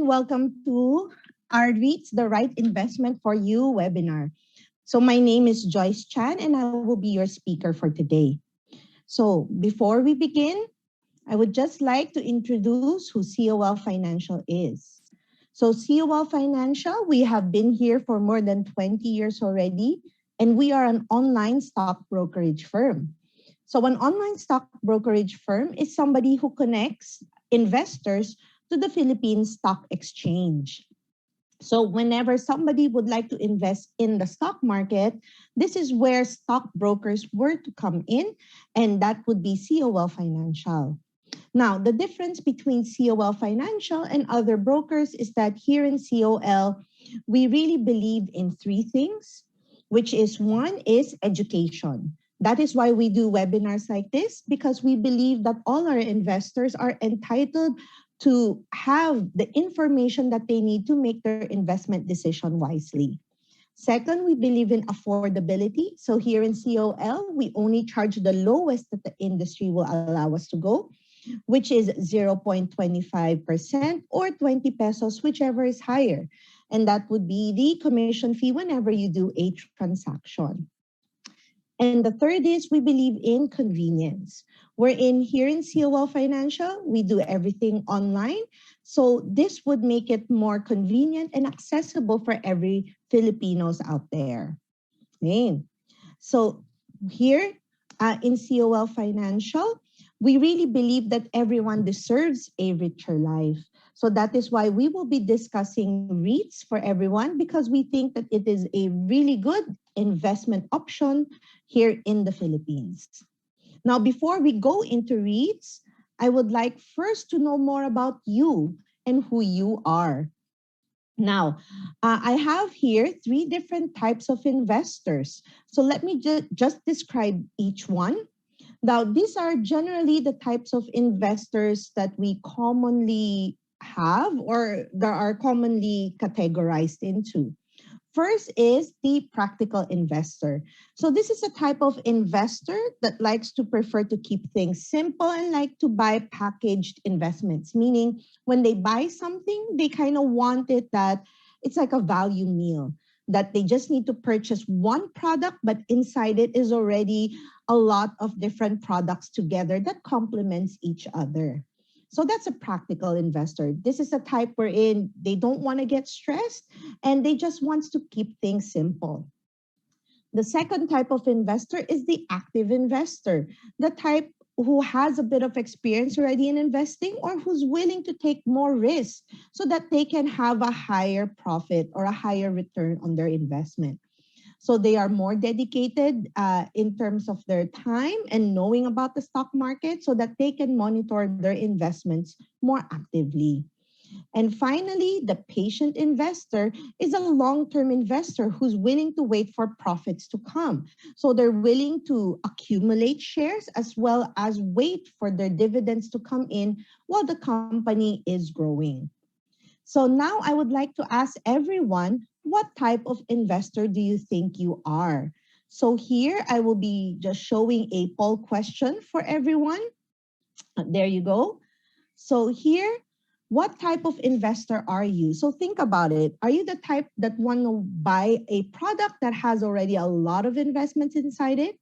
and welcome to our REITs, the Right Investment for You webinar. So my name is Joyce Chan and I will be your speaker for today. So before we begin, I would just like to introduce who COL Financial is. So COL Financial, we have been here for more than 20 years already, and we are an online stock brokerage firm. So an online stock brokerage firm is somebody who connects investors to the Philippine Stock Exchange. So whenever somebody would like to invest in the stock market, this is where stockbrokers were to come in, and that would be COL Financial. Now, the difference between COL Financial and other brokers is that here in COL, we really believe in three things, which is one is education. That is why we do webinars like this, because we believe that all our investors are entitled to have the information that they need to make their investment decision wisely. Second, we believe in affordability. So here in COL, we only charge the lowest that the industry will allow us to go, which is 0.25% or 20 pesos, whichever is higher. And that would be the commission fee whenever you do a transaction. And the third is we believe in convenience. We're here in COL Financial, we do everything online. So this would make it more convenient and accessible for every Filipinos out there. Okay. So here in COL Financial, we really believe that everyone deserves a richer life. So that is why we will be discussing REITs for everyone, because we think that it is a really good investment option here in the Philippines. Now, before we go into REITs, I would like first to know more about you and who you are. Now, I have here three different types of investors. So let me just describe each one. Now, these are generally the types of investors that we commonly have or that are commonly categorized into. First is the practical investor. So this is a type of investor that likes to prefer to keep things simple and like to buy packaged investments, meaning when they buy something, they kind of want it that it's like a value meal, that they just need to purchase one product, but inside it is already a lot of different products together that complements each other. So that's a practical investor. This is a type wherein they don't want to get stressed and they just want to keep things simple. The second type of investor is the active investor, the type who has a bit of experience already in investing or who's willing to take more risk so that they can have a higher profit or a higher return on their investment. So they are more dedicated in terms of their time and knowing about the stock market so that they can monitor their investments more actively. And finally, the patient investor is a long-term investor who's willing to wait for profits to come. So they're willing to accumulate shares as well as wait for their dividends to come in while the company is growing. So now I would like to ask everyone, what type of investor do you think you are? So here I will be just showing a poll question for everyone. There you go. So here, what type of investor are you? So think about it. Are you the type that want to buy a product that has already a lot of investments inside it?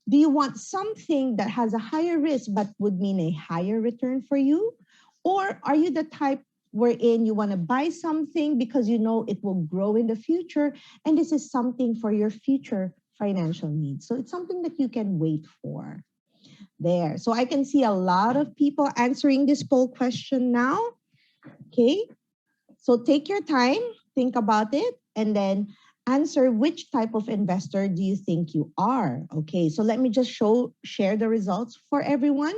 Do you want something that has a higher risk but would mean a higher return for you? Or are you the type wherein you want to buy something because you know it will grow in the future and this is something for your future financial needs? So it's something that you can wait for. There. So I can see a lot of people answering this poll question now. Okay. So take your time, think about it, and then answer which type of investor do you think you are. Okay. So let me just share the results for everyone.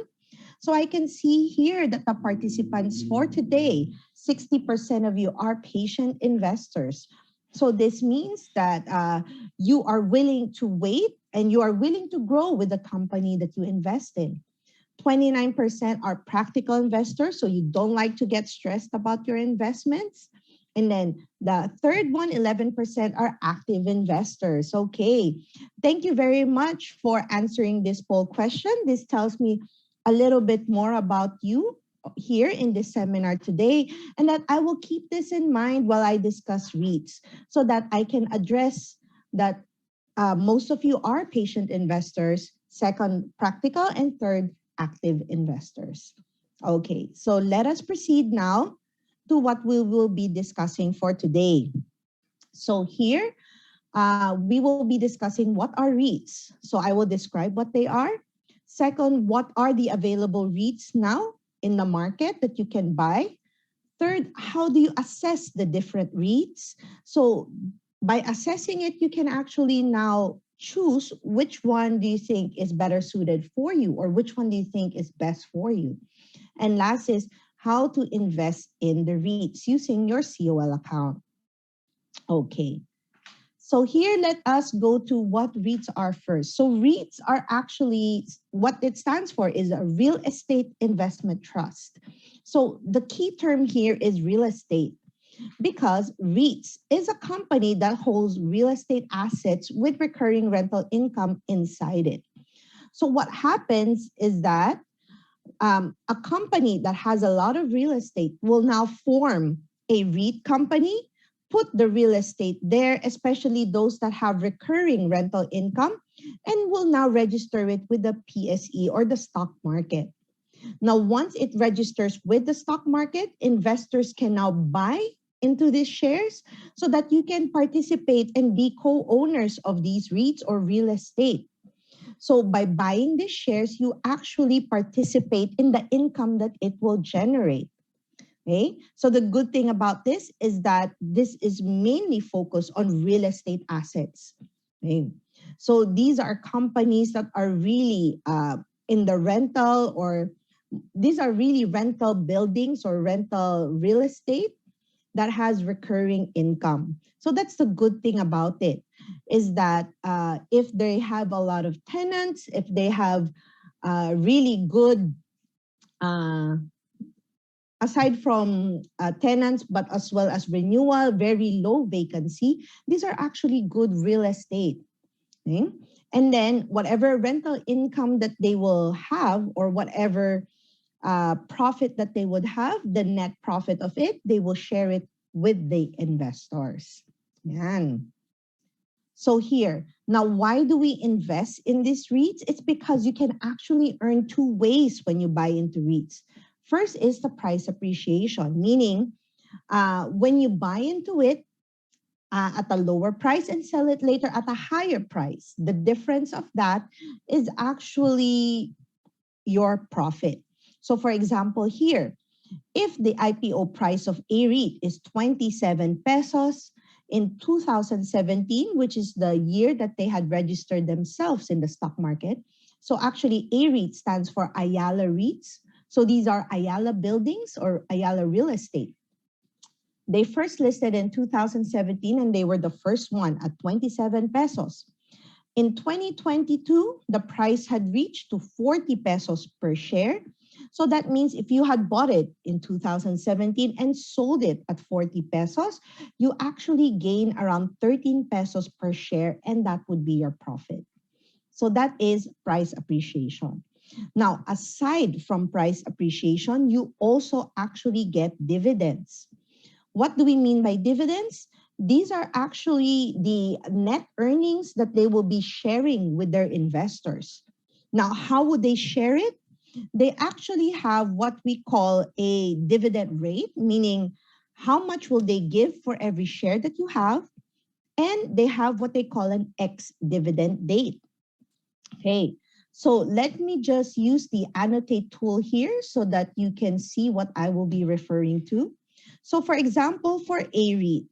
So I can see here that the participants for today, 60% of you are patient investors. So this means that you are willing to wait and you are willing to grow with the company that you invest in. 29% are practical investors, so you don't like to get stressed about your investments. And then the third one, 11% are active investors. Okay, thank you very much for answering this poll question. This tells me a little bit more about you. here in this seminar today, and that I will keep this in mind while I discuss REITs so that I can address that most of you are patient investors, second, practical, and third, active investors. Okay, so let us proceed now to what we will be discussing for today. So here, we will be discussing what are REITs. So I will describe what they are. Second, what are the available REITs now in the market that you can buy? Third, how do you assess the different REITs? So by assessing it, you can actually now choose which one do you think is better suited for you, or which one do you think is best for you. And last is how to invest in the REITs using your COL account. Okay. So here, let us go to what REITs are first. So REITs are actually, what it stands for is a real estate investment trust. So the key term here is real estate, because REITs is a company that holds real estate assets with recurring rental income inside it. So what happens is that a company that has a lot of real estate will now form a REIT company, put the real estate there, especially those that have recurring rental income, and will now register it with the PSE or the stock market. Now, once it registers with the stock market, investors can now buy into these shares so that you can participate and be co-owners of these REITs or real estate. So by buying these shares, you actually participate in the income that it will generate. Okay? So the good thing about this is that this is mainly focused on real estate assets. Okay? So these are companies that are really in the rental, or these are really rental buildings or rental real estate that has recurring income. So that's the good thing about it, is that if they have a lot of tenants, if they have really good, aside from tenants, but as well as renewal, very low vacancy, these are actually good real estate. Okay? And then whatever rental income that they will have, or whatever profit that they would have, the net profit of it, they will share it with the investors. Yan. So here, now why do we invest in these REITs? It's because you can actually earn two ways when you buy into REITs. First is the price appreciation, meaning when you buy into it at a lower price and sell it later at a higher price, the difference of that is actually your profit. So for example, here, if the IPO price of a REIT is 27 pesos in 2017, which is the year that they had registered themselves in the stock market. So actually, a REIT stands for Ayala REITs. So these are Ayala buildings or Ayala real estate. They first listed in 2017, and they were the first one at 27 pesos. In 2022, the price had reached to 40 pesos per share. So that means if you had bought it in 2017 and sold it at 40 pesos, you actually gain around 13 pesos per share, and that would be your profit. So that is price appreciation. Now, aside from price appreciation, you also actually get dividends. What do we mean by dividends? These are actually the net earnings that they will be sharing with their investors. Now, how would they share it? They actually have what we call a dividend rate, meaning how much will they give for every share that you have, and they have what they call an ex-dividend date. Okay, so let me just use the annotate tool here so that you can see what I will be referring to. So for example, for a REIT,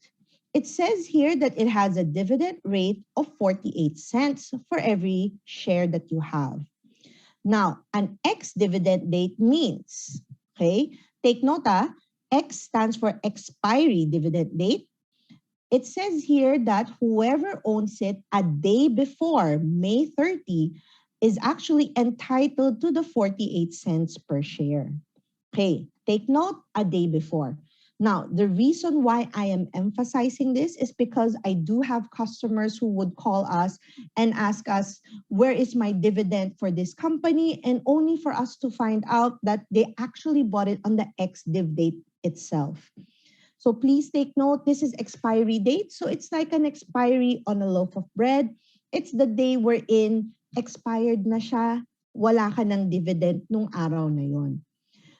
it says here that it has a dividend rate of 48 cents for every share that you have. Now, an ex-dividend date means, okay, take nota, X stands for expiry dividend date. It says here that whoever owns it a day before May 30 is actually entitled to the 48 cents per share. Okay, take note, a day before. Now, the reason why I am emphasizing this is because I do have customers who would call us and ask us, where is my dividend for this company? And only for us to find out that they actually bought it on the ex-div date itself. So please take note, this is expiry date. So it's like an expiry on a loaf of bread. It's the day wherein expired na siya, wala ka ng dividend nung araw na yon.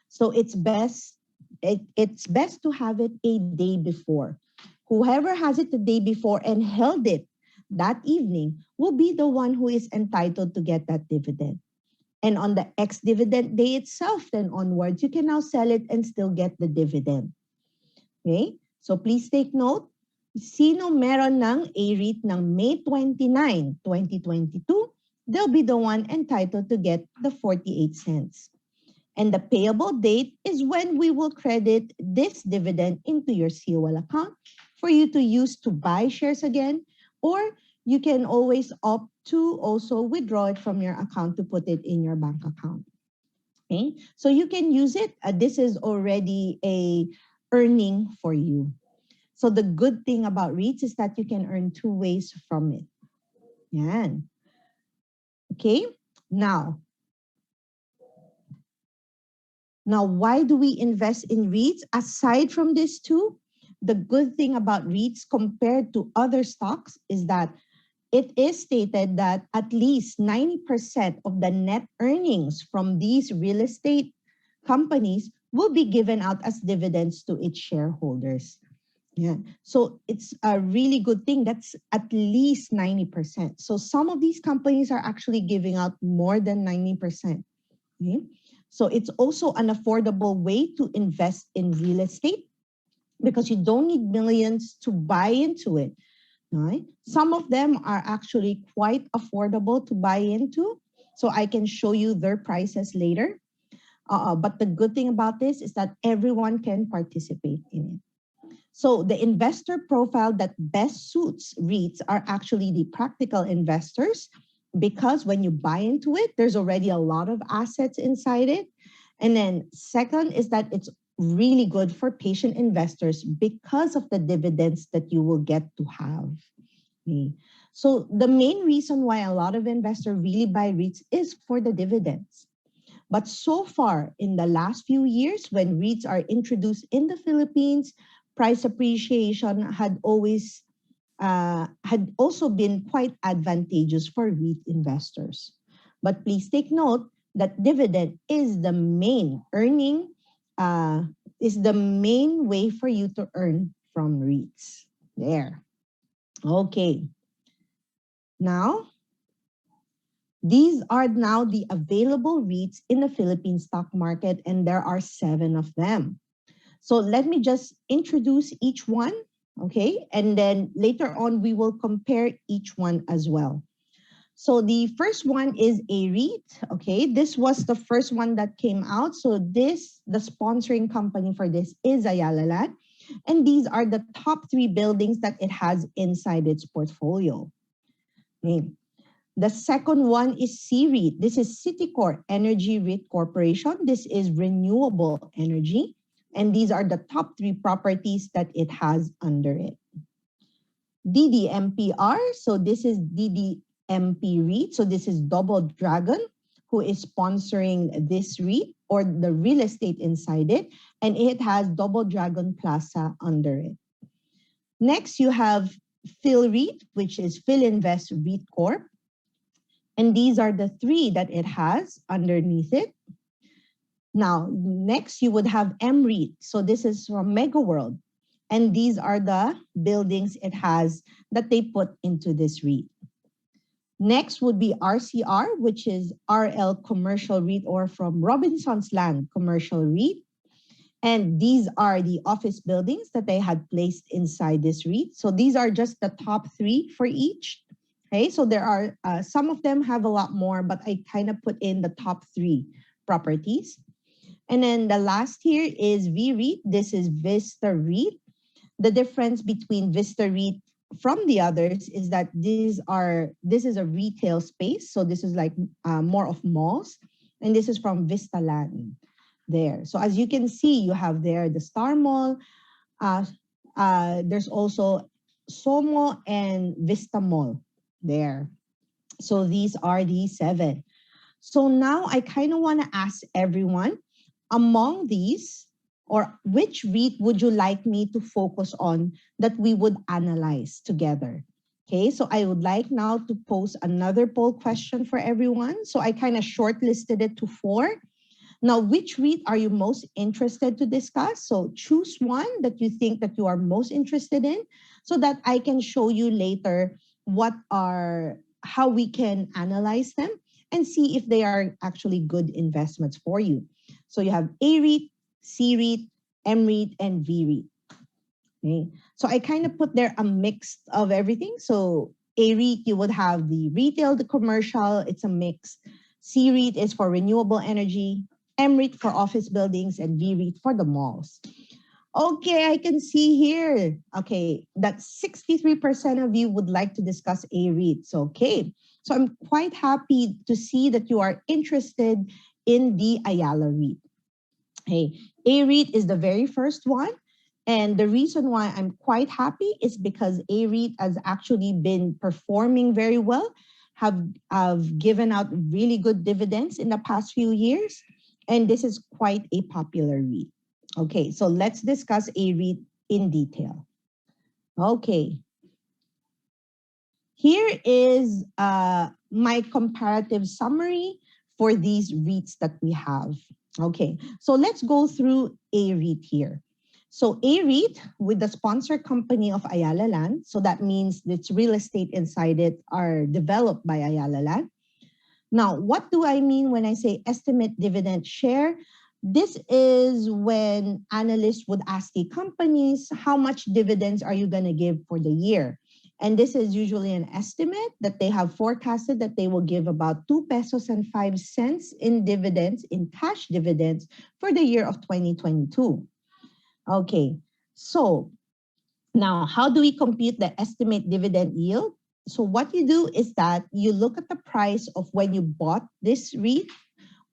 So it's best to have it a day before. Whoever has it the day before and held it that evening will be the one who is entitled to get that dividend. And on the ex-dividend day itself, then onwards, you can now sell it and still get the dividend. Okay? So please take note, sino meron ng A-REIT ng May 29, 2022, they'll be the one entitled to get the 48 cents. And the payable date is when we will credit this dividend into your COL account for you to use to buy shares again, or you can always opt to also withdraw it from your account to put it in your bank account. Okay, so you can use it. This is already a earning for you. So the good thing about REITs is that you can earn two ways from it. Yan. Okay, now, why do we invest in REITs? Aside from this two, the good thing about REITs compared to other stocks is that it is stated that at least 90% of the net earnings from these real estate companies will be given out as dividends to its shareholders. Yeah. So it's a really good thing. That's at least 90%. So some of these companies are actually giving out more than 90%. Okay? So it's also an affordable way to invest in real estate because you don't need millions to buy into it. Right? Some of them are actually quite affordable to buy into. So I can show you their prices later. But the good thing about this is that everyone can participate in it. So the investor profile that best suits REITs are actually the practical investors, because when you buy into it, there's already a lot of assets inside it. And then second is that it's really good for patient investors because of the dividends that you will get to have. Okay. So the main reason why a lot of investors really buy REITs is for the dividends. But so far, in the last few years, when REITs are introduced in the Philippines, price appreciation had also been quite advantageous for REIT investors. But please take note that dividend is the main way for you to earn from REITs. There. Okay. Now, these are now the available REITs in the Philippine stock market, and there are 7 of them. So let me just introduce each one, okay? And then later on, we will compare each one as well. So the first one is a REIT, okay? This was the first one that came out. So the sponsoring company for this is Ayala Land. And these are the top 3 buildings that it has inside its portfolio. Okay. The second one is C-REIT. This is Citicorp Energy REIT Corporation. This is renewable energy. And these are the top 3 properties that it has under it. DDMPR, so this is DDMP REIT. So this is Double Dragon, who is sponsoring this REIT or the real estate inside it. And it has Double Dragon Plaza under it. Next, you have Phil REIT, which is Philinvest REIT Corp. And these are the 3 that it has underneath it. Now, next you would have MREIT. So this is from Mega World. And these are the buildings it has that they put into this REIT. Next would be RCR, which is RL Commercial REIT, or from Robinson's Land Commercial REIT. And these are the office buildings that they had placed inside this REIT. So these are just the top 3 for each. Okay, so there are, some of them have a lot more, but I kind of put in the top 3 properties. And then the last here is VREIT. This is Vista REIT. The difference between Vista REIT from the others is that this is a retail space. So this is like more of malls. And this is from Vista Land there. So as you can see, you have there the Star Mall, Uh, there's also Somo and Vista Mall there. So these are the 7. So now I kind of want to ask everyone, among these, or which REIT would you like me to focus on that we would analyze together? Okay, so I would like now to pose another poll question for everyone. So I kind of shortlisted it to 4. Now, which REIT are you most interested to discuss? So choose one that you think that you are most interested in so that I can show you later how we can analyze them and see if they are actually good investments for you. So you have A REIT, C REIT, M REIT, and V REIT. Okay. So I kind of put there a mix of everything. So A REIT, you would have the retail, the commercial, it's a mix. C REIT is for renewable energy, M REIT for office buildings, and V REIT for the malls. Okay, I can see here. Okay, that 63% of you would like to discuss A REITs. Okay, so I'm quite happy to see that you are interested in the Ayala REIT. Hey, A REIT is the very first one. And the reason why I'm quite happy is because A REIT has actually been performing very well, have given out really good dividends in the past few years. And this is quite a popular REIT. Okay, so let's discuss A REIT in detail. Okay. Here is my comparative summary for these REITs that we have. Okay, so let's go through A REIT here. So A REIT with the sponsor company of Ayala Land, so that means its real estate inside it are developed by Ayala Land. Now, what do I mean when I say estimate dividend share? This is when analysts would ask the companies, how much dividends are you going to give for the year? And this is usually an estimate that they have forecasted that they will give about 2 pesos and 5 cents in dividends, in cash dividends for the year of 2022. Okay, so now how do we compute the estimate dividend yield? So what you do is that you look at the price of when you bought this REIT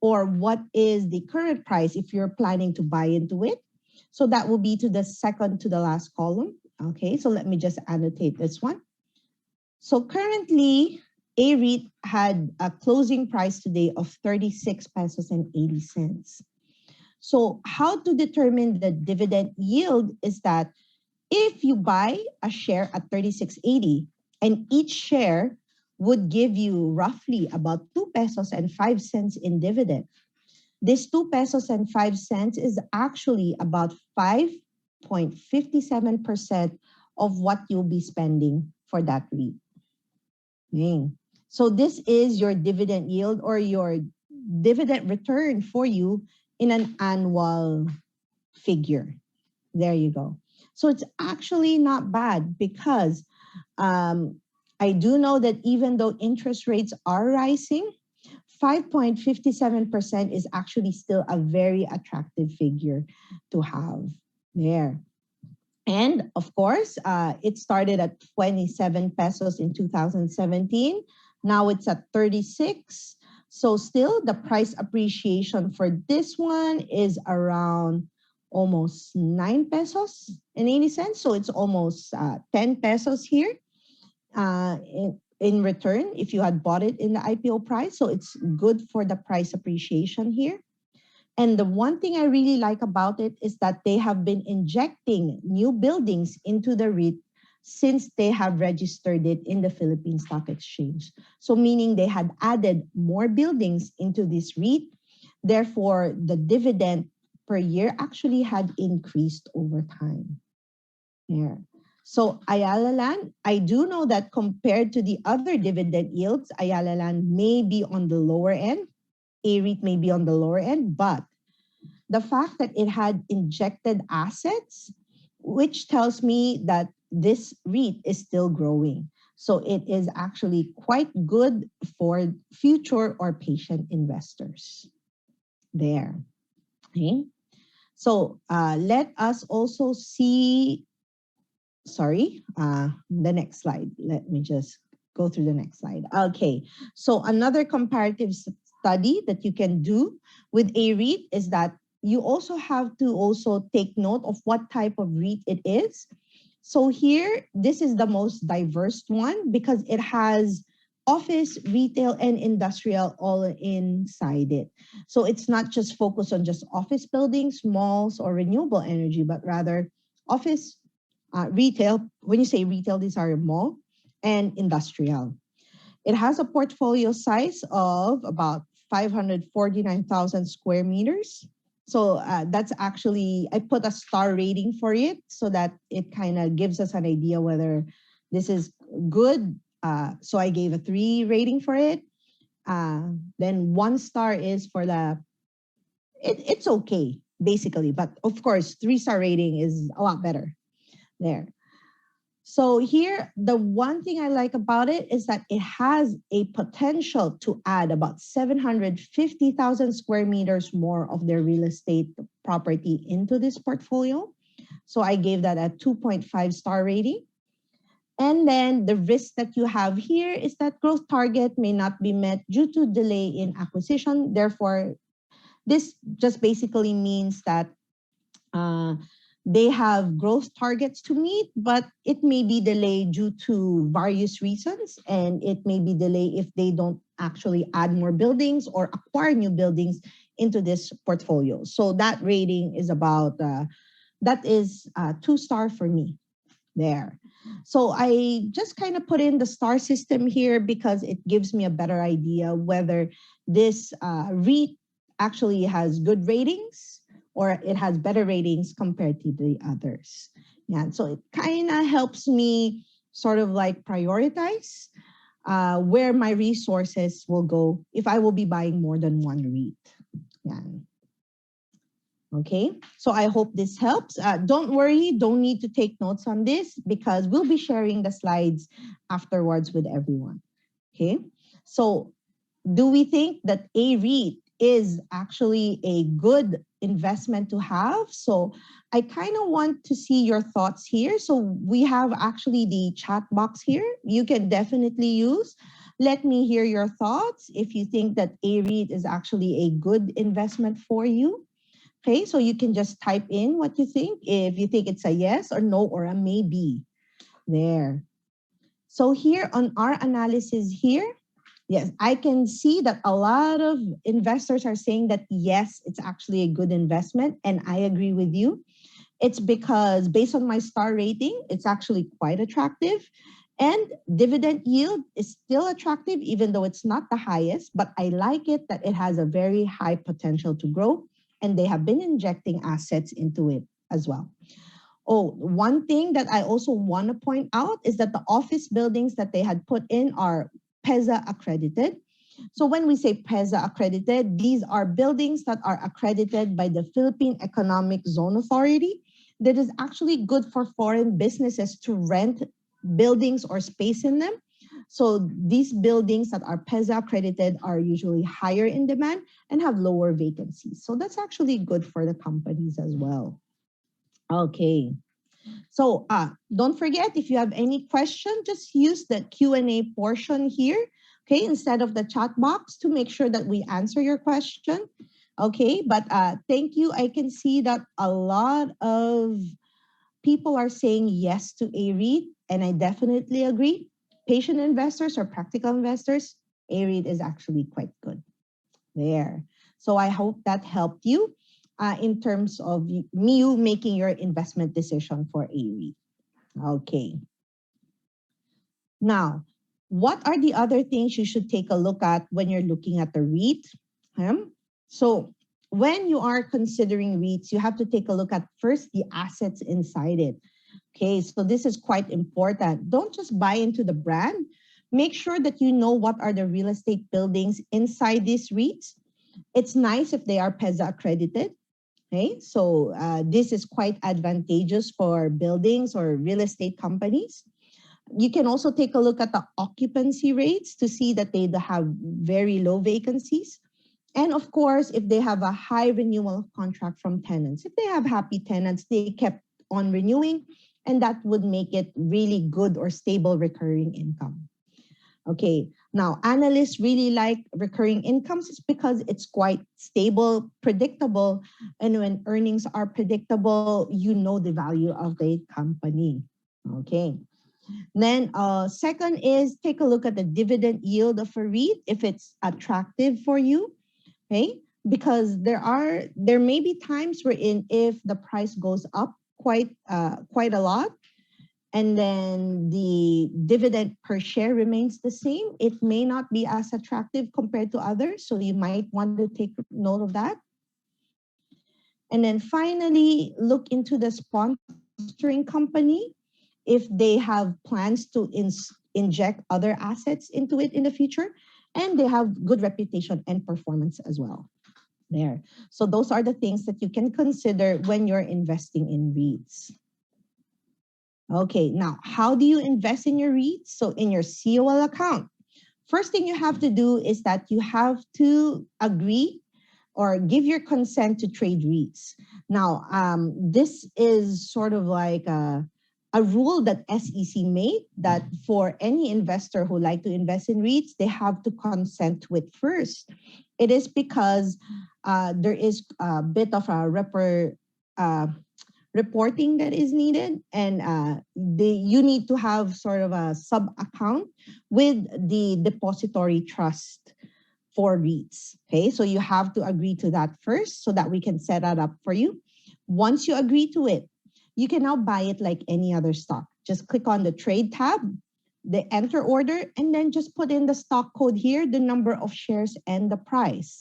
or what is the current price if you're planning to buy into it. So that will be to the second to the last column. Okay, so let me just annotate this one. So currently, A REIT had a closing price today of 36 pesos and 80 cents. So how to determine the dividend yield is that if you buy a share at 36.80 and each share would give you roughly about 2 pesos and 5 cents in dividend. This 2 pesos and 5 cents is actually about 5.57% of what you'll be spending for that REIT. Okay. So this is your dividend yield or your dividend return for you in an annual figure. There you go. So it's actually not bad because I do know that even though interest rates are rising, 5.57% is actually still a very attractive figure to have there. And of course, it started at 27 pesos in 2017. Now it's at 36. So still the price appreciation for this one is around almost 9 pesos and 80 cents. So it's almost 10 pesos here in return if you had bought it in the IPO price. So it's good for the price appreciation here. And the one thing I really like about it is that they have been injecting new buildings into the REIT since they have registered it in the Philippine Stock Exchange. So meaning they had added more buildings into this REIT. Therefore, the dividend per year actually had increased over time. Yeah. So Ayala Land, I do know that compared to the other dividend yields, Ayala Land may be on the lower end. A REIT may be on the lower end, but the fact that it had injected assets, which tells me that this REIT is still growing. So it is actually quite good for future or patient investors. There. Okay. So let us also see, the next slide. Let me just go through the next slide. Okay. So another comparative study that you can do with A REIT is that you also have to also take note of what type of REIT it is. So here, this is the most diverse one because it has office, retail, and industrial all inside it. So it's not just focused on just office buildings, malls, or renewable energy, but rather office, retail. When you say retail, these are mall and industrial. It has a portfolio size of about 549,000 square meters. So that's actually, I put a star rating for it so that it kind of gives us an idea whether this is good. So I gave a 3 rating for it. Then 1 star is for it's okay, basically. But of course, 3-star rating is a lot better there. So here, the one thing I like about it is that it has a potential to add about 750,000 square meters more of their real estate property into this portfolio. So I gave that a 2.5-star rating. And then the risk that you have here is that growth target may not be met due to delay in acquisition. Therefore, this just basically means that uh, they have growth targets to meet, but it may be delayed due to various reasons, and it may be delayed if they don't actually add more buildings or acquire new buildings into this portfolio. So that rating is about, that is 2-star for me there. So I just kind of put in the star system here because it gives me a better idea whether this REIT actually has good ratings or it has better ratings compared to the others. Yeah, so it kind of helps me sort of like prioritize where my resources will go if I will be buying more than one REIT. Yeah. Okay, so I hope this helps. Don't worry, don't need to take notes on this because we'll be sharing the slides afterwards with everyone. Okay, so do we think that a REIT is actually a good investment to have? So I kind of want to see your thoughts here. So we have actually the chat box here. You can definitely use. Let me hear your thoughts if you think that a REIT is actually a good investment for you. Okay, so you can just type in what you think, if you think it's a yes or no or a maybe there. So here on our analysis here, yes, I can see that a lot of investors are saying that yes, it's actually a good investment. And I agree with you. It's because based on my star rating, it's actually quite attractive. And dividend yield is still attractive, even though it's not the highest, but I like it that it has a very high potential to grow. And they have been injecting assets into it as well. Oh, one thing that I also want to point out is that the office buildings that they had put in are PEZA accredited. So when we say PEZA accredited, these are buildings that are accredited by the Philippine Economic Zone Authority that is actually good for foreign businesses to rent buildings or space in them. So these buildings that are PEZA accredited are usually higher in demand and have lower vacancies. So that's actually good for the companies as well. Okay. So don't forget, if you have any question, just use the Q&A portion here, okay, instead of the chat box to make sure that we answer your question. Okay, but thank you. I can see that a lot of people are saying yes to a REIT, and I definitely agree. Patient investors or practical investors, a REIT is actually quite good there. So I hope that helped you in terms of you making your investment decision for a REIT. Okay. Now, what are the other things you should take a look at when you're looking at the REIT? So when you are considering REITs, you have to take a look at first the assets inside it. Okay, so this is quite important. Don't just buy into the brand. Make sure that you know what are the real estate buildings inside these REITs. It's nice if they are PEZA accredited. Okay, so this is quite advantageous for buildings or real estate companies. You can also take a look at the occupancy rates to see that they have very low vacancies. And of course, if they have a high renewal contract from tenants, if they have happy tenants, they kept on renewing, and that would make it really good or stable recurring income. Okay, now analysts really like recurring incomes is because it's quite stable, predictable, and when earnings are predictable, you know the value of the company. Okay. Then second is take a look at the dividend yield of a REIT if it's attractive for you. Okay, because there may be times wherein if the price goes up quite a lot, and then the dividend per share remains the same, it may not be as attractive compared to others. So you might want to take note of that. And then finally, look into the sponsoring company if they have plans to inject other assets into it in the future, and they have good reputation and performance as well. There. So those are the things that you can consider when you're investing in REITs. Okay, now how do you invest in your REITs? So in your COL account, first thing you have to do is that you have to agree or give your consent to trade REITs. Now, this is sort of like a rule that SEC made that for any investor who like to invest in REITs, they have to consent to it first. It is because there is a bit of a reporting that is needed, and you need to have sort of a sub account with the depository trust for REITs. Okay, so you have to agree to that first so that we can set that up for you. Once you agree to it, you can now buy it like any other stock. Just click on the trade tab, the enter order, and then just put in the stock code here, the number of shares and the price.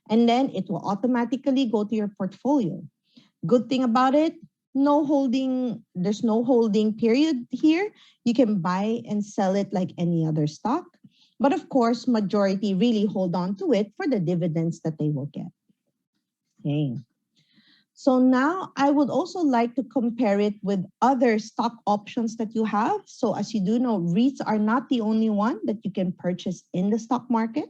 And then it will automatically go to your portfolio. Good thing about it, there's no holding period here. You can buy and sell it like any other stock. But of course, majority really hold on to it for the dividends that they will get. Okay. So now I would also like to compare it with other stock options that you have. So as you do know, REITs are not the only one that you can purchase in the stock market.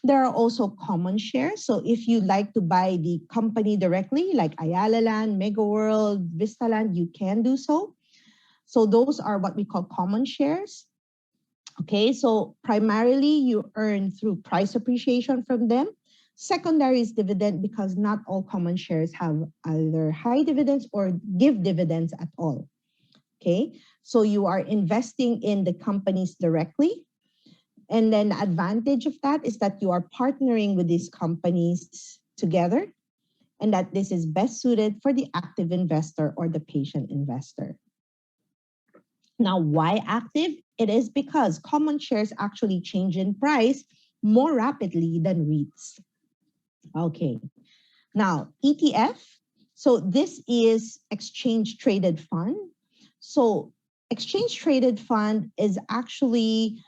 There are also common shares. So if you like to buy the company directly, like Ayala Land, Mega World, Vistaland, you can do so. So those are what we call common shares. Okay, so primarily you earn through price appreciation from them. Secondary is dividend because not all common shares have either high dividends or give dividends at all. Okay, so you are investing in the companies directly. And then the advantage of that is that you are partnering with these companies together, and that this is best suited for the active investor or the patient investor. Now, why active? It is because common shares actually change in price more rapidly than REITs. Okay. Now, ETF. So this is exchange traded fund. So exchange traded fund is actually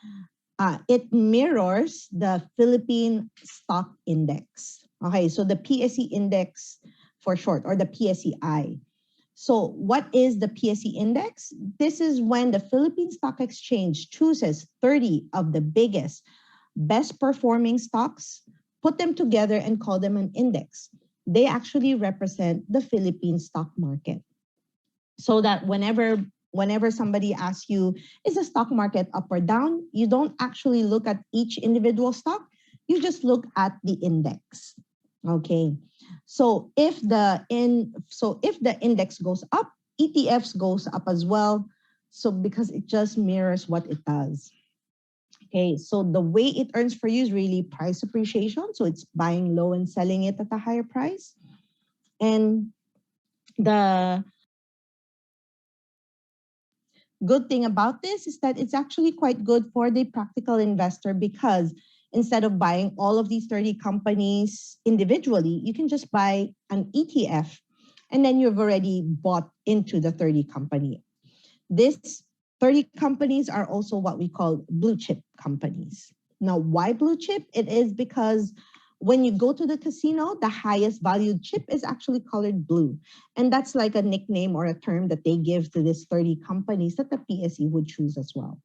it mirrors the Philippine Stock Index. Okay, so the PSE index for short, or the PSEI. So what is the PSE index? This is when the Philippine Stock Exchange chooses 30 of the biggest, best performing stocks, put them together and call them an index. They actually represent the Philippine stock market. So that whenever somebody asks you, is the stock market up or down? You don't actually look at each individual stock. You just look at the index. Okay. So if the index goes up, ETFs goes up as well. So because it just mirrors what it does. Okay, so the way it earns for you is really price appreciation. So it's buying low and selling it at a higher price. And the good thing about this is that it's actually quite good for the practical investor because instead of buying all of these 30 companies individually, you can just buy an ETF and then you've already bought into the 30 company. These 30 companies are also what we call blue chip companies. Now, why blue chip? It is because when you go to the casino, the highest valued chip is actually colored blue. And that's like a nickname or a term that they give to these 30 companies that the PSE would choose as well.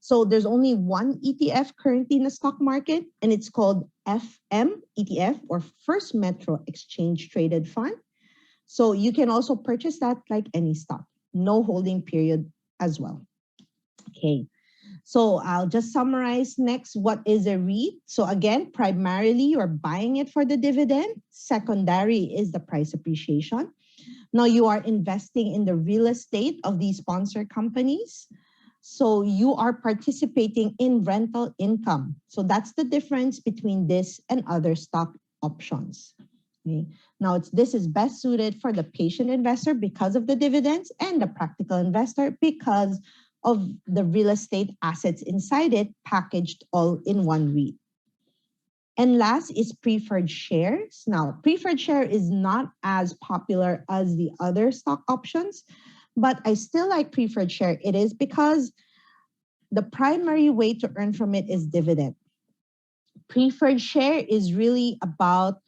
So there's only one ETF currently in the stock market, and it's called FM ETF, or First Metro Exchange Traded Fund. So you can also purchase that like any stock, no holding period as well. Okay. So I'll just summarize next what is a REIT. So again, primarily you're buying it for the dividend. Secondary is the price appreciation. Now you are investing in the real estate of these sponsor companies. So you are participating in rental income. So that's the difference between this and other stock options. Okay. Now this is best suited for the patient investor because of the dividends, and the practical investor because of the real estate assets inside it packaged all in one REIT. And last is preferred shares. Now, preferred share is not as popular as the other stock options, but I still like preferred share. It is because the primary way to earn from it is dividend. Preferred share is really about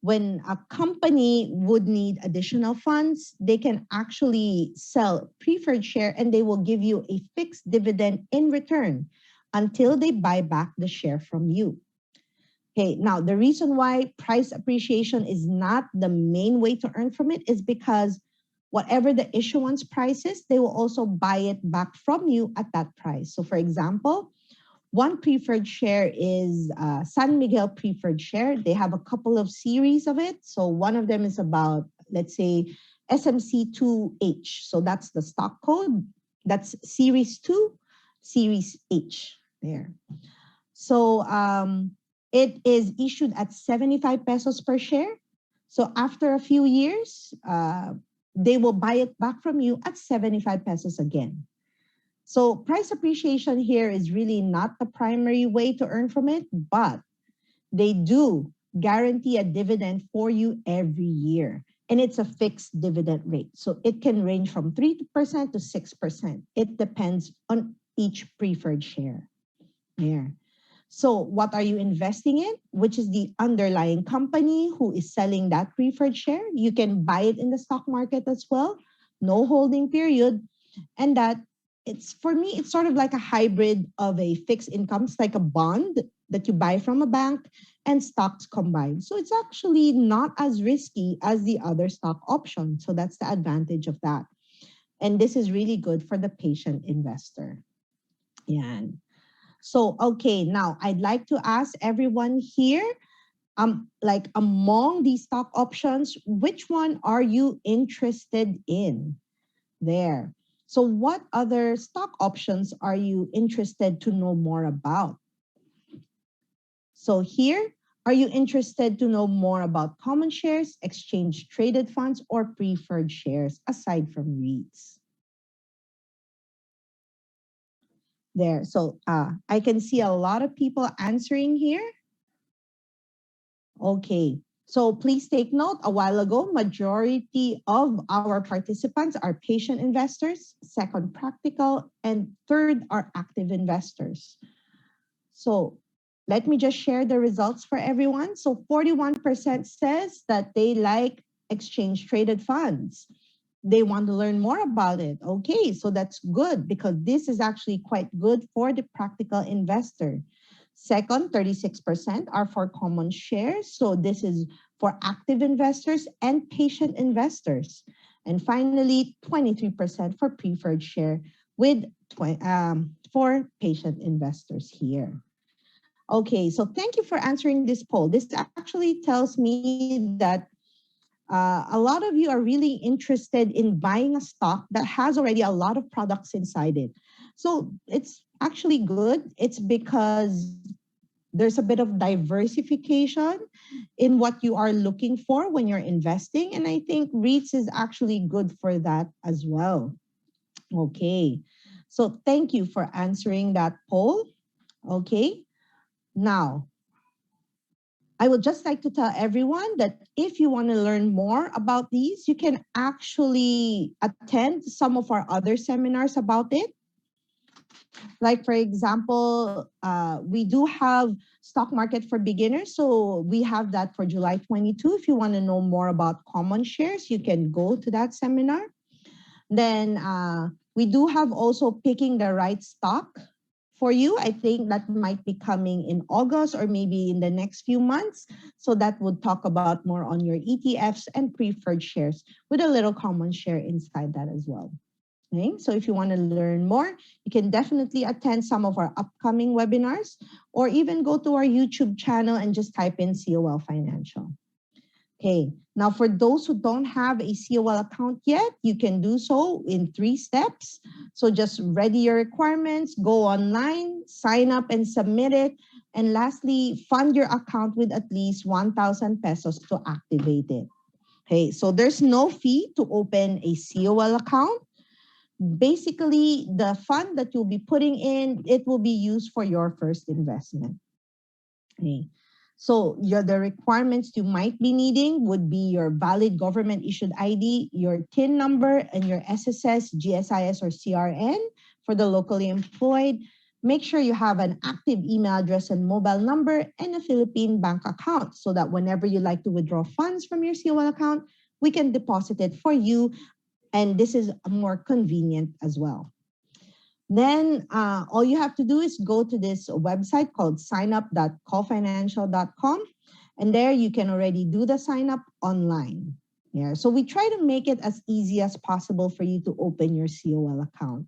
when a company would need additional funds, they can actually sell preferred share and they will give you a fixed dividend in return until they buy back the share from you. Okay, now the reason why price appreciation is not the main way to earn from it is because whatever the issuance price is, they will also buy it back from you at that price. So for example, one preferred share is San Miguel preferred share. They have a couple of series of it. So one of them is about, let's say, SMC2H. So that's the stock code. That's series 2, series H there. So it is issued at 75 pesos per share. So after a few years, they will buy it back from you at 75 pesos again. So price appreciation here is really not the primary way to earn from it, but they do guarantee a dividend for you every year. And it's a fixed dividend rate. So it can range from 3% to 6%. It depends on each preferred share. There. So what are you investing in? Which is the underlying company who is selling that preferred share. You can buy it in the stock market as well. No holding period. And that it's, for me, it's sort of like a hybrid of a fixed income. It's like a bond that you buy from a bank and stocks combined. So it's actually not as risky as the other stock option. So that's the advantage of that. And this is really good for the patient investor. Yeah. So, okay, now I'd like to ask everyone here, like among these stock options, which one are you interested in there? So what other stock options are you interested to know more about? So here, are you interested to know more about common shares, exchange traded funds, or preferred shares aside from REITs? There, so I can see a lot of people answering here. Okay, so please take note, a while ago, majority of our participants are patient investors, second practical, and third are active investors. So let me just share the results for everyone. So 41% says that they like exchange traded funds. They want to learn more about it. Okay, so that's good because this is actually quite good for the practical investor. Second, 36% are for common shares. So this is for active investors and patient investors. And finally, 23% for preferred share with for patient investors here. Okay, so thank you for answering this poll. This actually tells me that a lot of you are really interested in buying a stock that has already a lot of products inside it. So it's actually good. It's because there's a bit of diversification in what you are looking for when you're investing. And I think REITs is actually good for that as well. Okay, so thank you for answering that poll. Okay, now, I would just like to tell everyone that if you want to learn more about these, you can actually attend some of our other seminars about it. Like, for example, we do have stock market for beginners. So we have that for July 22. If you want to know more about common shares, you can go to that seminar. Then we do have also picking the right stock for you. I think that might be coming in August or maybe in the next few months. So that would talk about more on your ETFs and preferred shares with a little common share inside that as well. Okay? So if you want to learn more, you can definitely attend some of our upcoming webinars or even go to our YouTube channel and just type in COL Financial. Okay, now for those who don't have a COL account yet, you can do so in 3 steps. So just ready your requirements, go online, sign up and submit it. And lastly, fund your account with at least 1,000 pesos to activate it. Okay, so there's no fee to open a COL account. Basically, the fund that you'll be putting in, it will be used for your first investment. Okay. So the requirements you might be needing would be your valid government issued ID, your TIN number, and your SSS, GSIS, or CRN for the locally employed. Make sure you have an active email address and mobile number and a Philippine bank account so that whenever you like to withdraw funds from your COL account, we can deposit it for you. And this is more convenient as well. Then all you have to do is go to this website called signup.colfinancial.com. And there you can already do the sign up online. Yeah. So we try to make it as easy as possible for you to open your COL account.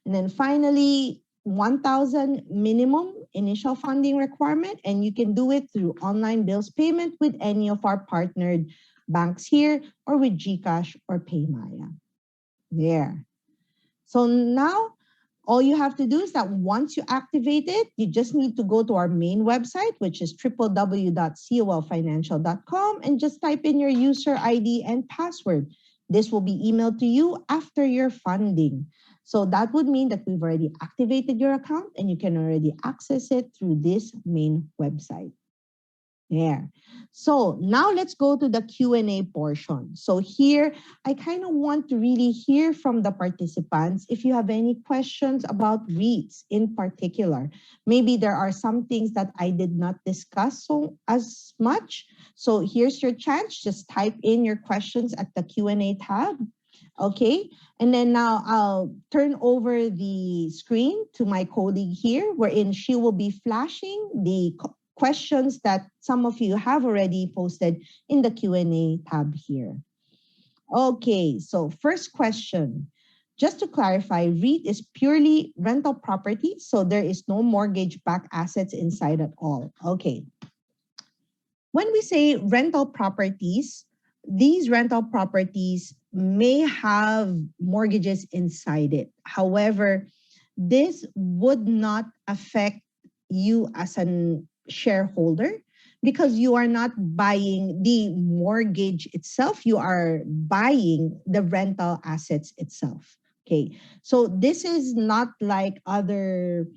And then finally, 1,000 minimum initial funding requirement, and you can do it through online bills payment with any of our partnered banks here or with GCash or PayMaya. There. So now all you have to do is that once you activate it, you just need to go to our main website, which is www.colfinancial.com, and just type in your user ID and password. This will be emailed to you after your funding. So that would mean that we've already activated your account and you can already access it through this main website. There. So now let's go to the Q&A portion. So here, I kind of want to really hear from the participants if you have any questions about REITs in particular. Maybe there are some things that I did not discuss so as much. So here's your chance. Just type in your questions at the Q&A tab. Okay, and then now I'll turn over the screen to my colleague here, wherein she will be flashing the questions that some of you have already posted in the Q&A tab here. Okay, so first question. Just to clarify, REIT is purely rental property, so there is no mortgage-backed assets inside at all. Okay. When we say rental properties, these rental properties may have mortgages inside it. However, this would not affect you as a shareholder because you are not buying the mortgage itself, you are buying the rental assets itself. Okay, so this is not like other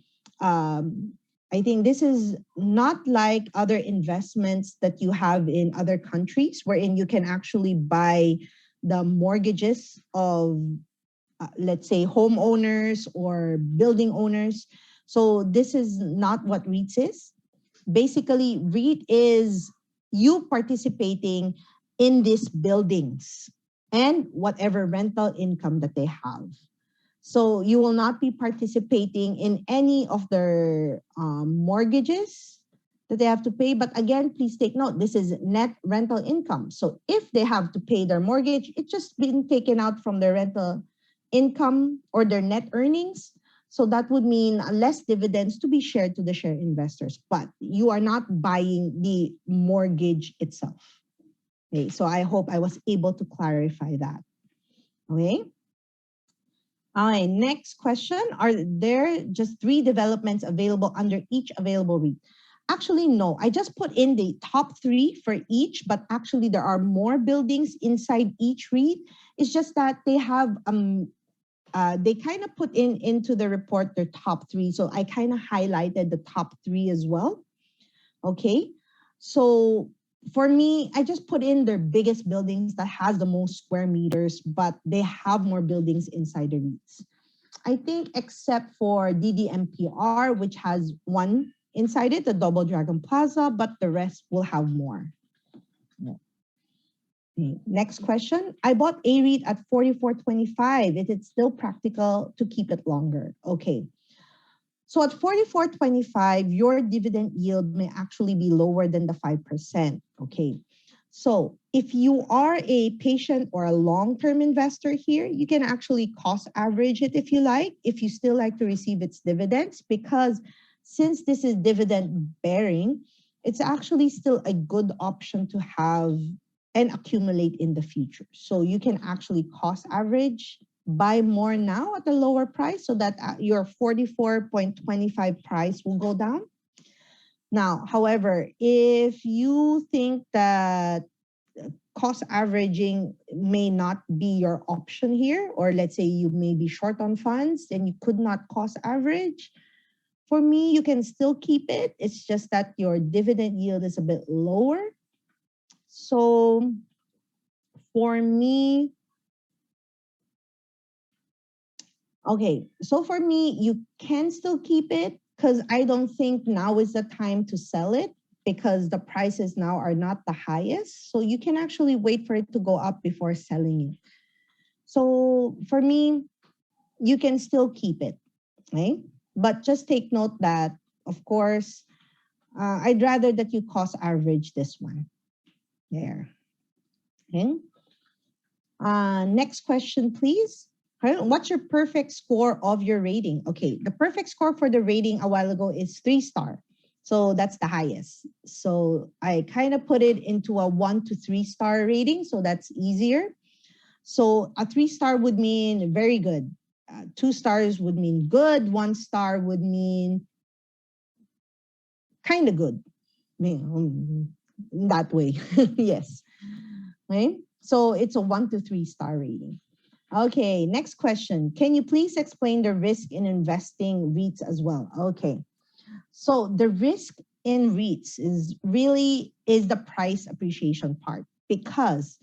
I think this is not like other investments that you have in other countries wherein you can actually buy the mortgages of, let's say, homeowners or building owners. So this is not what REITs is. Basically, REIT is you participating in these buildings and whatever rental income that they have. So you will not be participating in any of their mortgages that they have to pay. But again, please take note, this is net rental income. So if they have to pay their mortgage, it's just been taken out from their rental income or their net earnings. So that would mean less dividends to be shared to the share investors. But you are not buying the mortgage itself. Okay, so I hope I was able to clarify that. Okay. All right, next question. Are there just 3 developments available under each available REIT? Actually, no. I just put in the top 3 for each, but actually there are more buildings inside each REIT. It's just that they have they kind of put into the report their top 3. So I kind of highlighted the top 3 as well. Okay, so for me, I just put in their biggest buildings that has the most square meters, but they have more buildings inside the REITs. I think except for DDMPR, which has 1 inside it, the Double Dragon Plaza, but the rest will have more. Okay. Next question. I bought a REIT at 44.25. Is it still practical to keep it longer? Okay. So at 44.25, your dividend yield may actually be lower than the 5%. Okay. So if you are a patient or a long-term investor here, you can actually cost average it if you like, if you still like to receive its dividends, because since this is dividend bearing, it's actually still a good option to have and accumulate in the future. So you can actually cost average, buy more now at a lower price so that your 44.25 price will go down. Now, however, if you think that cost averaging may not be your option here, or let's say you may be short on funds and you could not cost average, for me, you can still keep it. It's just that your dividend yield is a bit lower. So for me, okay, so for me, you can still keep it because I don't think now is the time to sell it because the prices now are not the highest. So you can actually wait for it to go up before selling it. So for me, you can still keep it, right? But just take note that, of course, I'd rather that you cost average this one. There. Okay. Next question, please. What's your perfect score of your rating? Okay, the perfect score for the rating a while ago is 3-star. So that's the highest. So I kind of put it into a 1 to 3-star rating, so that's easier. So a 3-star would mean very good. 2 stars would mean good. 1 star would mean kind of good. That way, yes. Right? So it's a 1 to 3-star rating. Okay, next question. Can you please explain the risk in investing REITs as well? Okay, so the risk in REITs is the price appreciation part, because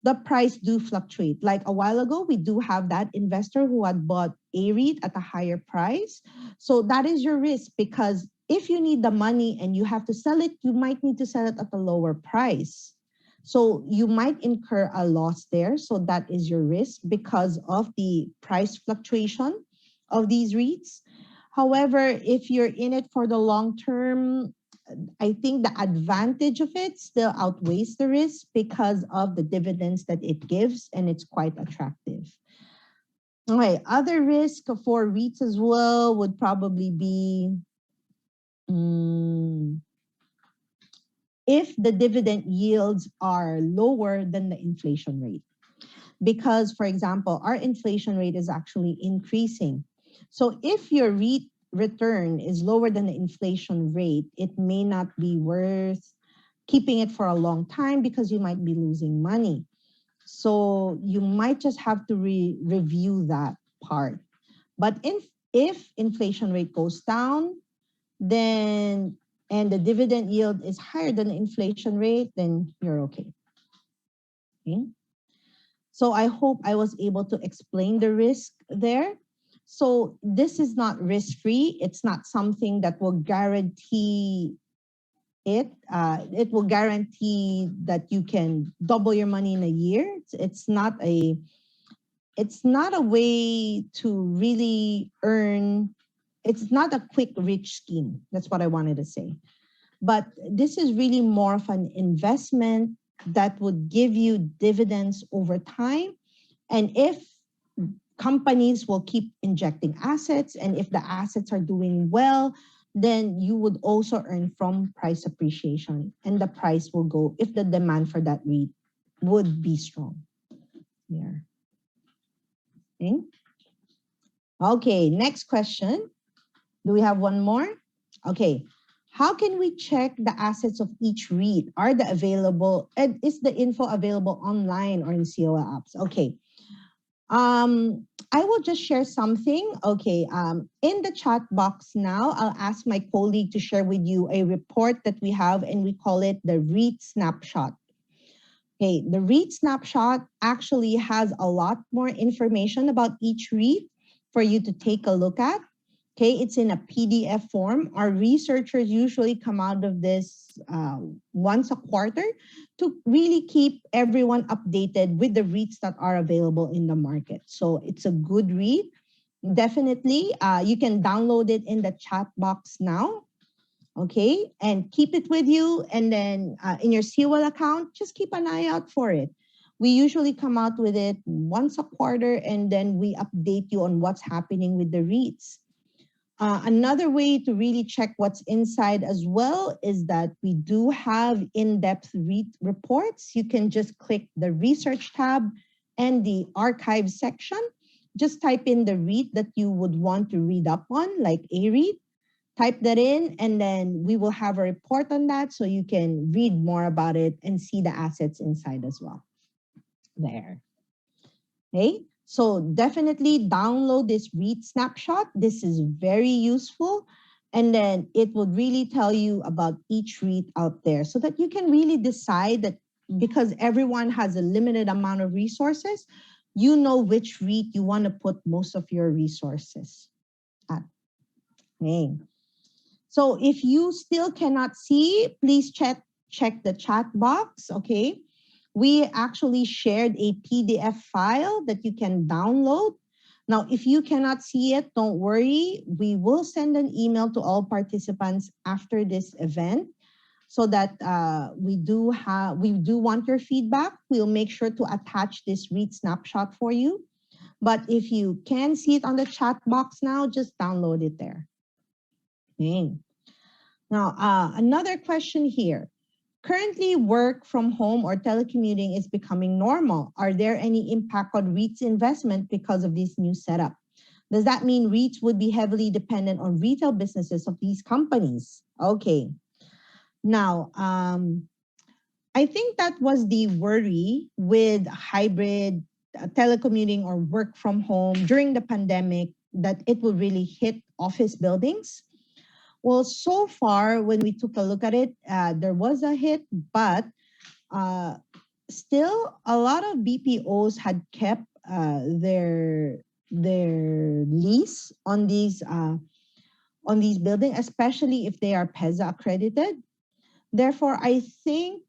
the price do fluctuate. Like a while ago, we do have that investor who had bought a REIT at a higher price. So that is your risk, because if you need the money and you have to sell it, you might need to sell it at a lower price. So you might incur a loss there. So that is your risk because of the price fluctuation of these REITs. However, if you're in it for the long term, I think the advantage of it still outweighs the risk because of the dividends that it gives, and it's quite attractive. Okay, other risk for REITs as well would probably be if the dividend yields are lower than the inflation rate. Because, for example, our inflation rate is actually increasing. So if your REIT return is lower than the inflation rate, it may not be worth keeping it for a long time because you might be losing money. So you might just have to review that part. But if inflation rate goes down, then and the dividend yield is higher than the inflation rate, then you're okay. Okay. So I hope I was able to explain the risk there. So this is not risk-free. It's not something that will guarantee it. It will guarantee that you can double your money in a year. It's not a way to really earn. It's not a quick rich scheme. That's what I wanted to say. But this is really more of an investment that would give you dividends over time. And if companies will keep injecting assets, and if the assets are doing well, then you would also earn from price appreciation, and the price will go if the demand for that REIT would be strong. Yeah. Okay. Okay, next question. Do we have one more? Okay. How can we check the assets of each REIT? Are they available? And is the info available online or in COL apps? Okay. I will just share something. Okay. In the chat box now, I'll ask my colleague to share with you a report that we have, and we call it the REIT snapshot. Okay. The REIT snapshot actually has a lot more information about each REIT for you to take a look at. Okay, it's in a PDF form. Our researchers usually come out of this once a quarter to really keep everyone updated with the REITs that are available in the market. So it's a good read. Definitely, you can download it in the chat box now. okay? And keep it with you. And then in your COL account, just keep an eye out for it. We usually come out with it once a quarter, and then we update you on what's happening with the REITs. Another way to really check what's inside as well is that we do have in-depth REIT reports. You can just click the research tab and the archive section. Just type in the REIT that you would want to read up on, like a REIT. Type that in, and then we will have a report on that so you can read more about it and see the assets inside as well. There. Okay, so definitely download this REIT snapshot. This is very useful. And then it will really tell you about each REIT out there so that you can really decide that, because everyone has a limited amount of resources, you know which REIT you want to put most of your resources at. Okay. So if you still cannot see, please check the chat box, okay? We actually shared a PDF file that you can download. Now, if you cannot see it, don't worry. We will send an email to all participants after this event so that we do want your feedback. We'll make sure to attach this REIT snapshot for you. But if you can see it on the chat box now, just download it there. Okay. Now, another question here. Currently, work from home or telecommuting is becoming normal. Are there any impact on REITs investment because of this new setup? Does that mean REITs would be heavily dependent on retail businesses of these companies? Okay. Now, I think that was the worry with hybrid telecommuting or work from home during the pandemic, that it will really hit office buildings. Well, so far, when we took a look at it, there was a hit, but still a lot of BPOs had kept their lease on these buildings, especially if they are PEZA accredited. Therefore, I think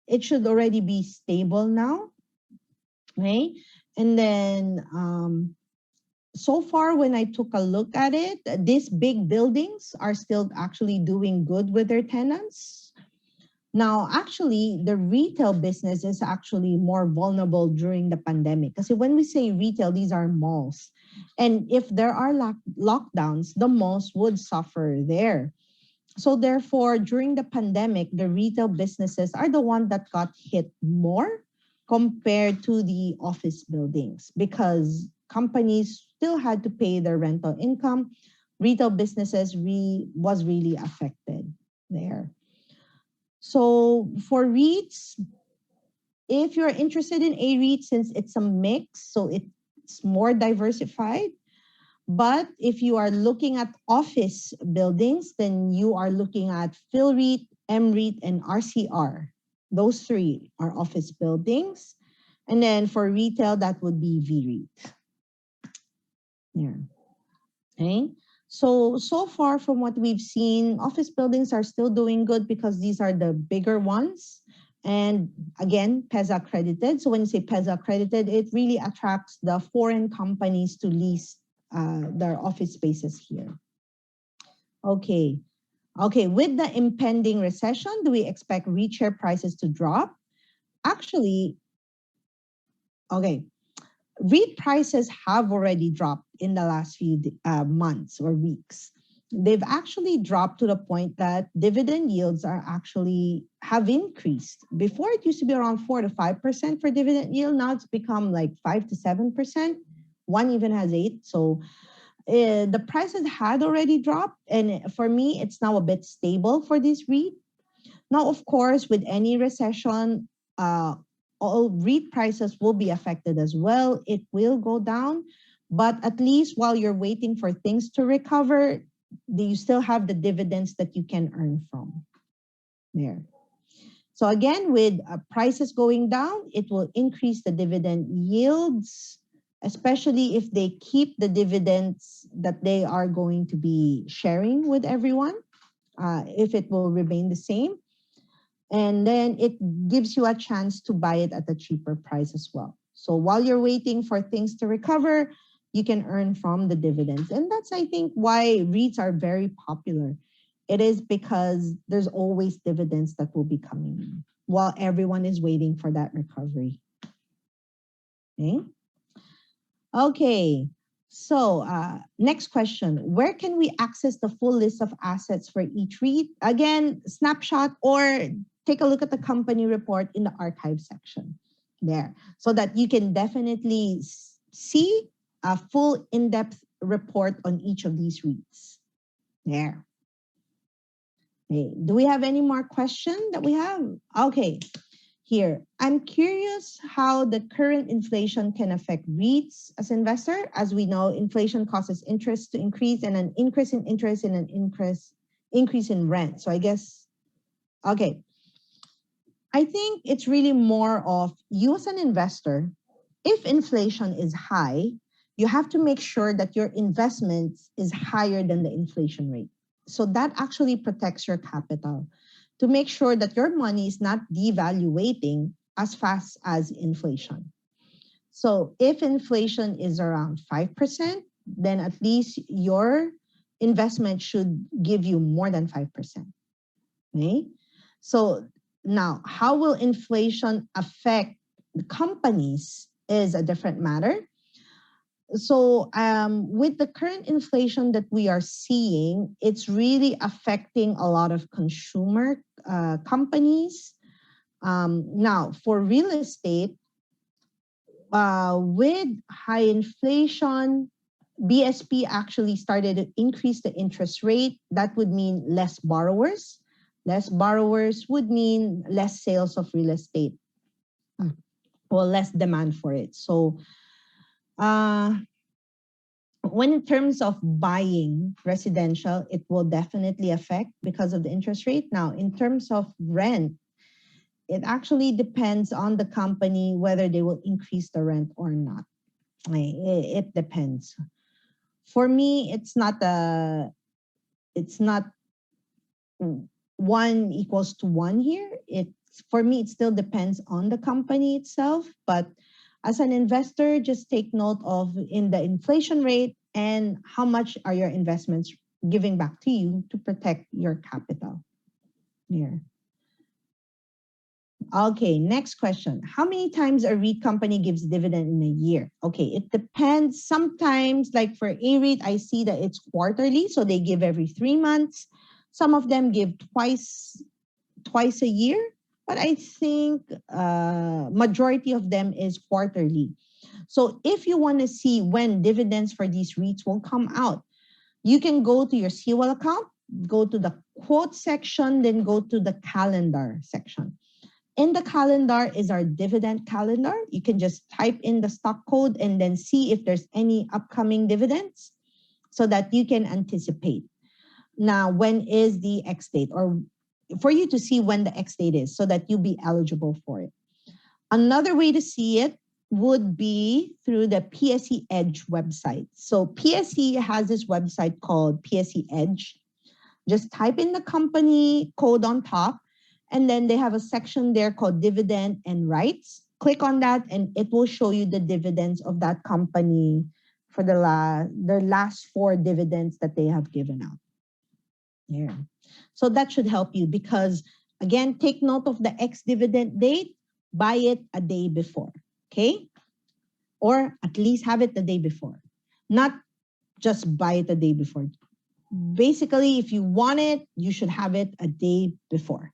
it should already be stable now, right? And then so far, when I took a look at it, these big buildings are still actually doing good with their tenants. Now, actually, the retail business is actually more vulnerable during the pandemic. Because when we say retail, these are malls. And if there are lockdowns, the malls would suffer there. So therefore, during the pandemic, the retail businesses are the one that got hit more compared to the office buildings, because companies still had to pay their rental income. Retail businesses was really affected there. So for REITs, if you're interested in a REIT, since it's a mix, so it's more diversified. But if you are looking at office buildings, then you are looking at PhilREIT, MREIT, and RCR. Those three are office buildings. And then for retail, that would be VREIT. There. Okay. So far from what we've seen, office buildings are still doing good because these are the bigger ones. And again, PEZA accredited. So when you say PEZA accredited, it really attracts the foreign companies to lease their office spaces here. Okay. Okay, with the impending recession, do we expect REIT share prices to drop? Actually, okay, REIT prices have already dropped in the last few months or weeks. They've actually dropped to the point that dividend yields have increased. Before, it used to be around 4 to 5% for dividend yield. Now it's become like 5 to 7%. One even has 8. So the prices had already dropped. And for me, it's now a bit stable for this REIT. Now, of course, with any recession, all REIT prices will be affected as well. It will go down, but at least while you're waiting for things to recover, you still have the dividends that you can earn from there. So again, with prices going down, it will increase the dividend yields, especially if they keep the dividends that they are going to be sharing with everyone, if it will remain the same. And then it gives you a chance to buy it at a cheaper price as well. So while you're waiting for things to recover, you can earn from the dividends. And that's, I think, why REITs are very popular. It is because there's always dividends that will be coming in while everyone is waiting for that recovery. Okay. Okay. So next question, where can we access the full list of assets for each REIT? Again, snapshot or take a look at the company report in the archive section there so that you can definitely see a full in-depth report on each of these REITs there. Okay. Do we have any more questions that we have? Okay. Here, I'm curious how the current inflation can affect REITs as investor. As we know, inflation causes interest to increase and an increase in interest and an increase in rent. So I guess, okay. I think it's really more of you as an investor, if inflation is high, you have to make sure that your investment is higher than the inflation rate. So that actually protects your capital to make sure that your money is not devaluating as fast as inflation. So if inflation is around 5%, then at least your investment should give you more than 5%. Okay? So now, how will inflation affect the companies is a different matter. So with the current inflation that we are seeing, it's really affecting a lot of consumer companies. Now, for real estate, with high inflation, BSP actually started to increase the interest rate. That would mean less borrowers. Less borrowers would mean less sales of real estate, or less demand for it. So when in terms of buying residential, it will definitely affect because of the interest rate. Now, in terms of rent, it actually depends on the company whether they will increase the rent or not. It depends. For me, it's not 1:1 here. For me, it still depends on the company itself. But as an investor, just take note of in the inflation rate and how much are your investments giving back to you to protect your capital. Here. Okay, next question. How many times a REIT company gives dividend in a year? Okay, it depends. Sometimes, like for a REIT, I see that it's quarterly, so they give every 3 months. Some of them give twice a year, but I think majority of them is quarterly. So if you want to see when dividends for these REITs will come out, you can go to your COL account, go to the quote section, then go to the calendar section. In the calendar is our dividend calendar. You can just type in the stock code and then see if there's any upcoming dividends so that you can anticipate. Now, when is the X date, or for you to see when the X date is so that you'll be eligible for it. Another way to see it would be through the PSE Edge website. So PSE has this website called PSE Edge. Just type in the company code on top, and then they have a section there called dividend and rights. Click on that and it will show you the dividends of that company for the last 4 dividends that they have given out. Yeah. So that should help you because, again, take note of the ex-dividend date, buy it a day before, okay? Or at least have it the day before, not just buy it a day before. Basically, if you want it, you should have it a day before.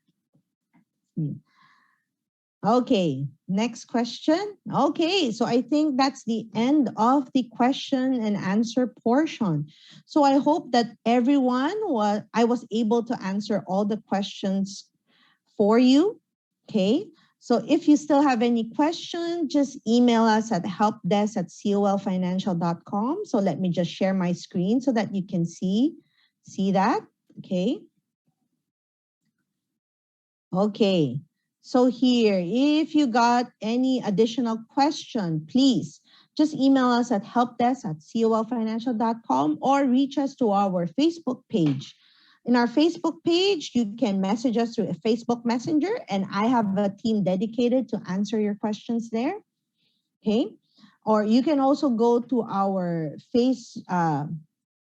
Okay, next question. Okay, so I think that's the end of the question and answer portion. So I hope that I was able to answer all the questions for you. Okay, so if you still have any question, just email us at helpdesk@colfinancial.com. So let me just share my screen so that you can see that. Okay. Okay. So here, if you got any additional question, please just email us at helpdesk@colfinancial.com or reach us to our Facebook page. In our Facebook page, you can message us through a Facebook Messenger, and I have a team dedicated to answer your questions there. Okay. Or you can also go to our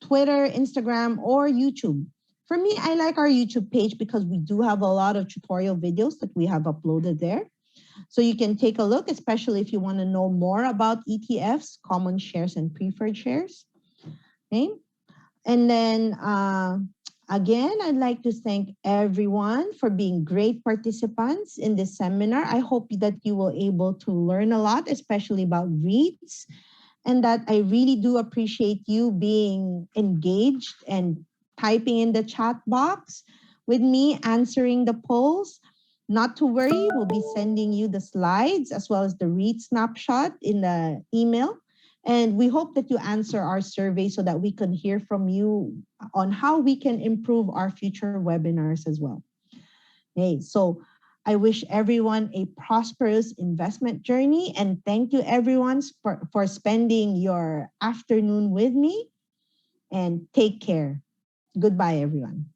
Twitter, Instagram, or YouTube. For me, I like our YouTube page because we do have a lot of tutorial videos that we have uploaded there. So you can take a look, especially if you want to know more about ETFs, common shares, and preferred shares. Okay. And then again, I'd like to thank everyone for being great participants in this seminar. I hope that you will able to learn a lot, especially about REITs, and that I really do appreciate you being engaged and typing in the chat box with me, answering the polls. Not to worry, we'll be sending you the slides as well as the REIT snapshot in the email. And we hope that you answer our survey so that we can hear from you on how we can improve our future webinars as well. Okay, so I wish everyone a prosperous investment journey, and thank you everyone for spending your afternoon with me, and take care. Goodbye, everyone.